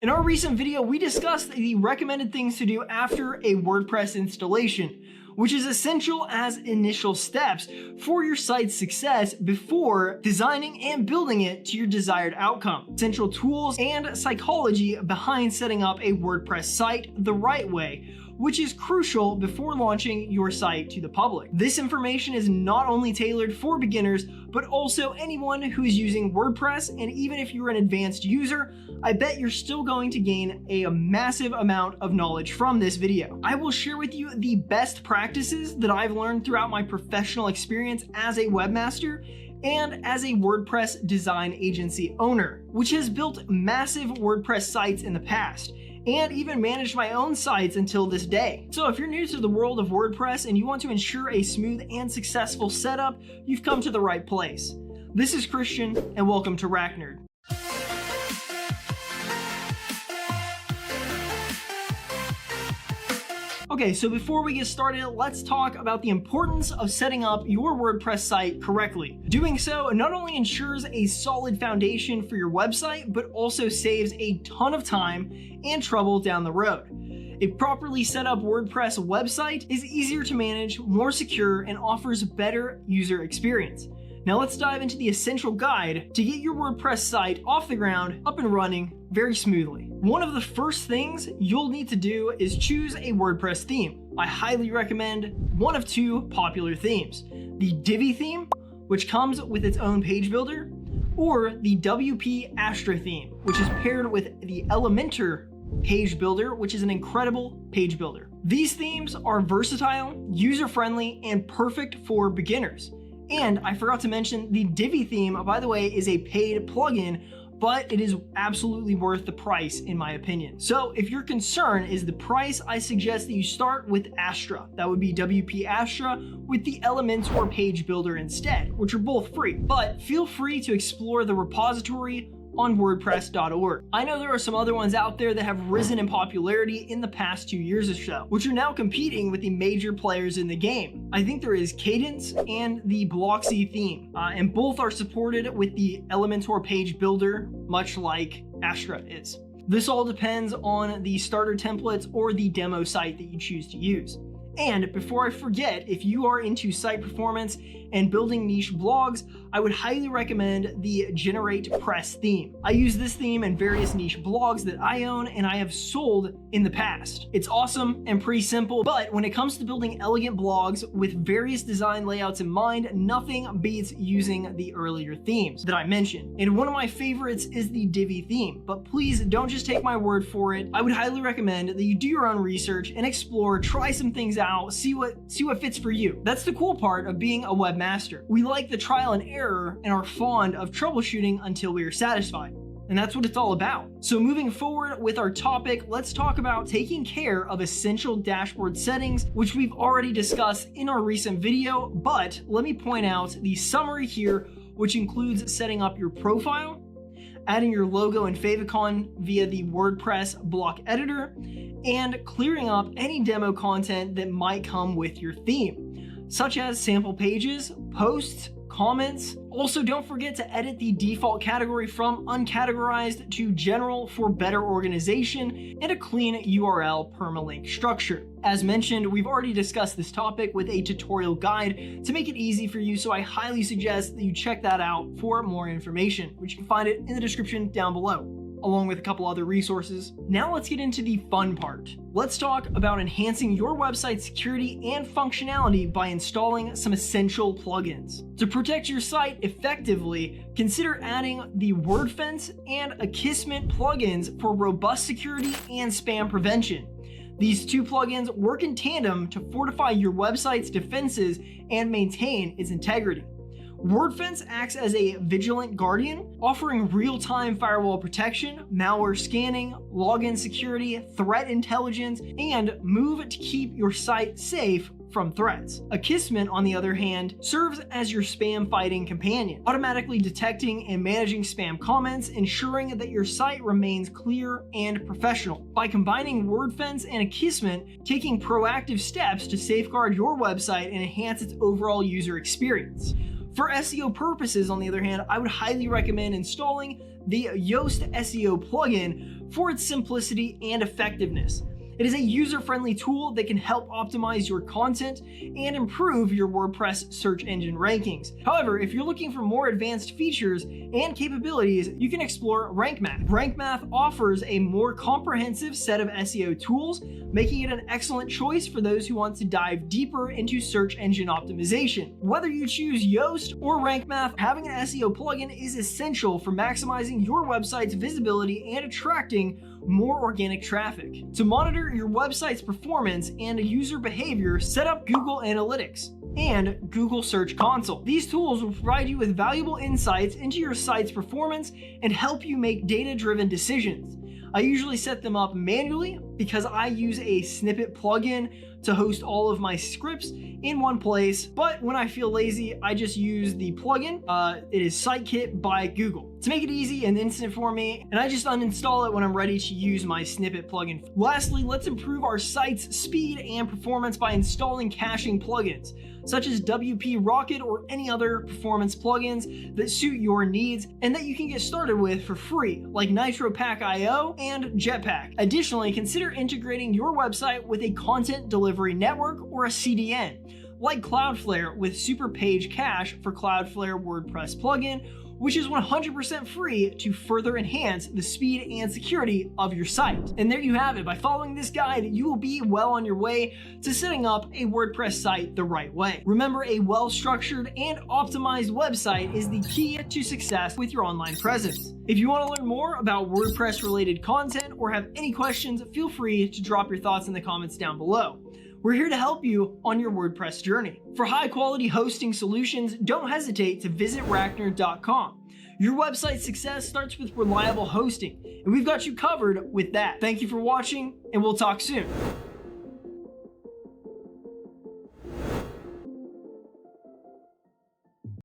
In our recent video, we discussed the recommended things to do after a WordPress installation, which is essential as initial steps for your site's success before designing and building it to your desired outcome. Essential tools and psychology behind setting up a WordPress site the right way, which is crucial before launching your site to the public. This information is not only tailored for beginners, but also anyone who is using WordPress, and even if you're an advanced user, I bet you're still going to gain a massive amount of knowledge from this video. I will share with you the best practices that I've learned throughout my professional experience as a webmaster and as a WordPress design agency owner, which has built massive WordPress sites in the past, and even managed my own sites until this day. So if you're new to the world of WordPress and you want to ensure a smooth and successful setup, you've come to the right place. This is Christian, and welcome to RackNerd. Okay, so before we get started, let's talk about the importance of setting up your WordPress site correctly. Doing so not only ensures a solid foundation for your website, but also saves a ton of time and trouble down the road. A properly set up WordPress website is easier to manage, more secure, and offers better user experience. Now let's dive into the essential guide to get your WordPress site off the ground, up and running very smoothly. One of the first things you'll need to do is choose a WordPress theme. I highly recommend one of two popular themes: the Divi theme, which comes with its own page builder, or the WP Astra theme, which is paired with the Elementor page builder, which is an incredible page builder. These themes are versatile, user-friendly, and perfect for beginners. And I forgot to mention, the Divi theme, by the way, is a paid plugin, but it is absolutely worth the price in my opinion. So if your concern is the price, I suggest that you start with Astra. That would be WP Astra with the Elementor page builder instead, which are both free. But feel free to explore the repository on WordPress.org. I know there are some other ones out there that have risen in popularity in the past 2 years or so, which are now competing with the major players in the game. I think there is Kadence and the Blocksy theme, and both are supported with the Elementor page builder, much like Astra is. This all depends on the starter templates or the demo site that you choose to use. And before I forget, if you are into site performance and building niche blogs, I would highly recommend the GeneratePress theme. I use this theme in various niche blogs that I own and I have sold in the past. It's awesome and pretty simple, but when it comes to building elegant blogs with various design layouts in mind, nothing beats using the earlier themes that I mentioned. And one of my favorites is the Divi theme, but please don't just take my word for it. I would highly recommend that you do your own research and explore, try some things out, see what fits for you. That's the cool part of being a webmaster. We like the trial and error and are fond of troubleshooting until we are satisfied. And that's what it's all about. So moving forward with our topic, let's talk about taking care of essential dashboard settings, which we've already discussed in our recent video, but let me point out the summary here, which includes setting up your profile, adding your logo and favicon via the WordPress block editor, and clearing up any demo content that might come with your theme, such as sample pages, posts, comments. Also, don't forget to edit the default category from uncategorized to general for better organization and a clean URL permalink structure. As mentioned, we've already discussed this topic with a tutorial guide to make it easy for you, so I highly suggest that you check that out for more information, which you can find it in the description down below, along with a couple other resources. Now let's get into the fun part. Let's talk about enhancing your website security and functionality by installing some essential plugins. To protect your site effectively, consider adding the WordFence and Akismet plugins for robust security and spam prevention. These two plugins work in tandem to fortify your website's defenses and maintain its integrity. WordFence acts as a vigilant guardian, offering real-time firewall protection, malware scanning, login security, threat intelligence, and move to keep your site safe from threats. Akismet, on the other hand, serves as your spam fighting companion, automatically detecting and managing spam comments, ensuring that your site remains clear and professional. By combining WordFence and Akismet, taking proactive steps to safeguard your website and enhance its overall user experience. For SEO purposes, on the other hand, I would highly recommend installing the Yoast SEO plugin for its simplicity and effectiveness. It is a user-friendly tool that can help optimize your content and improve your WordPress search engine rankings. However, if you're looking for more advanced features and capabilities, you can explore Rank Math. Rank Math offers a more comprehensive set of SEO tools, making it an excellent choice for those who want to dive deeper into search engine optimization. Whether you choose Yoast or Rank Math, having an SEO plugin is essential for maximizing your website's visibility and attracting more organic traffic. To monitor your website's performance and user behavior, set up Google Analytics and Google Search Console. These tools will provide you with valuable insights into your site's performance and help you make data-driven decisions. I usually set them up manually because I use a snippet plugin to host all of my scripts in one place, but when I feel lazy, I just use the plugin. It is Sitekit by Google to make it easy and instant for me, and I just uninstall it when I'm ready to use my snippet plugin. Lastly, let's improve our site's speed and performance by installing caching plugins, such as WP Rocket or any other performance plugins that suit your needs and that you can get started with for free, like NitroPack.io and Jetpack. Additionally, consider integrating your website with a content delivery network or a CDN, like Cloudflare with Superpage Cache for Cloudflare WordPress plugin, which is 100% free to further enhance the speed and security of your site. And there you have it. By following this guide, you will be well on your way to setting up a WordPress site the right way. Remember, a well-structured and optimized website is the key to success with your online presence. If you want to learn more about WordPress-related content or have any questions, feel free to drop your thoughts in the comments down below. We're here to help you on your WordPress journey. For high-quality hosting solutions, don't hesitate to visit Rachner.com. Your website success starts with reliable hosting, and we've got you covered with that. Thank you for watching, and we'll talk soon.